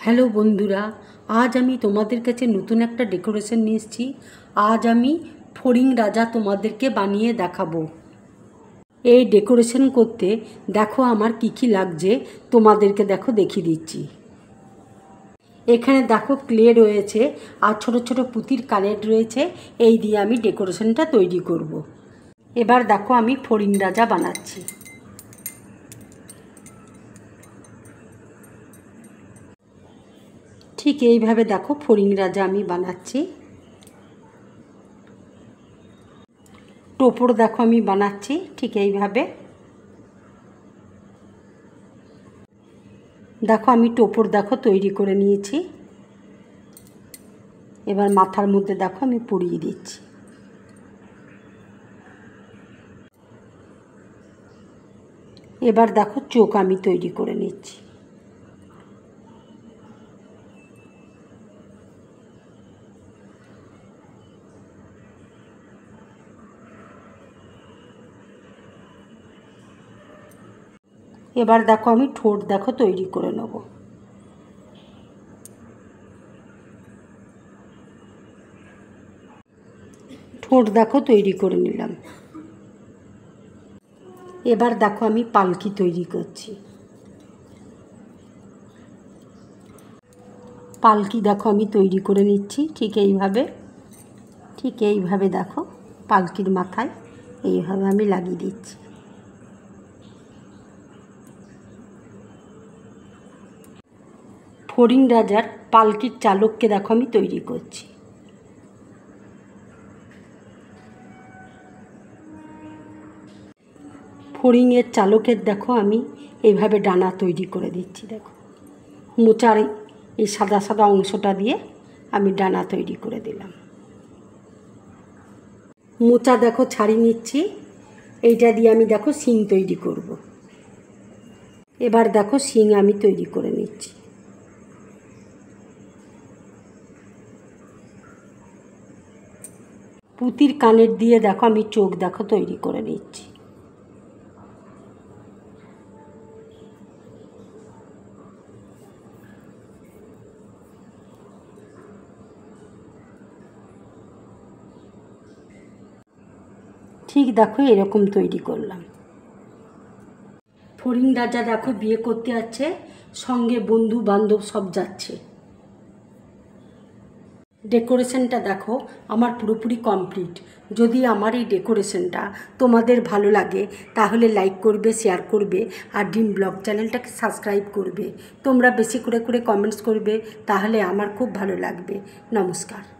Hello বন্ধুরা, আজ আমি তোমাদের কাছে নতুন একটা ডেকোরেশন নিয়ে এসেছি। আজ আমি ফড়িং রাজা তোমাদেরকে বানিয়ে দেখাবো। এই ডেকোরেশন করতে দেখো আমার কি লাগছে, তোমাদেরকে দেখিয়ে দিচ্ছি। এখানে দেখো ক্লে রয়েছে আর ছোট ছোট পুঁতির কানেট রয়েছে। এই দিয়ে আমি ডেকোরেশনটা তৈরি করব। এবার দেখো আমি ফড়িং রাজা বানাচ্ছি। ঠিক এইভাবে দেখো ফড়িং রাজা আমি বানাচ্ছি। টোপর দেখো আমি বানাচ্ছি ঠিক এইভাবে। দেখো আমি টোপর তৈরি করে নিয়েছি। এবার মাথার মধ্যে দেখো আমি পরিয়ে দিচ্ছি। এবার দেখো চোখ আমি তৈরি করে নিচ্ছি। এবার দেখো আমি ঠোঁট তৈরি করে নেব। ঠোঁট তৈরি করে নিলাম। এবার দেখো আমি পালকি তৈরি করছি। পালকি দেখো আমি তৈরি করে নিচ্ছি ঠিক এইভাবে দেখো পালকির মাথায় এইভাবে আমি লাগিয়ে দিচ্ছি। ফড়িং রাজার পালকির চালককে দেখো আমি তৈরি করছি। ফড়িংয়ের চালকের দেখো আমি এইভাবে ডানা তৈরি করে দিচ্ছি। দেখো মোচার এই সাদা সাদা অংশটা দিয়ে আমি ডানা তৈরি করে দিলাম। মোচা দেখো ছাড়িয়ে নিচ্ছি। এইটা দিয়ে আমি দেখো শিং তৈরি করব। এবার দেখো শিং আমি তৈরি করে নিচ্ছি। পুঁতির কানের দিয়ে দেখো আমি চোখ তৈরি করে নিচ্ছি। ঠিক দেখো এরকম তৈরি করলাম। ফড়িং রাজা দেখো বিয়ে করতে যাচ্ছে, সঙ্গে বন্ধু বান্ধব সব যাচ্ছে। ডেকোরেশনটা দেখো আমার পুরোপুরি কমপ্লিট। যদি আমার এই ডেকোরেশনটা তোমাদের ভালো লাগে তাহলে লাইক করবে, শেয়ার করবে আর ড্রিম ব্লগ চ্যানেলটাকে সাবস্ক্রাইব করবে। তোমরা বেশি করে কমেন্টস করবে, তাহলে আমার খুব ভালো লাগবে। নমস্কার।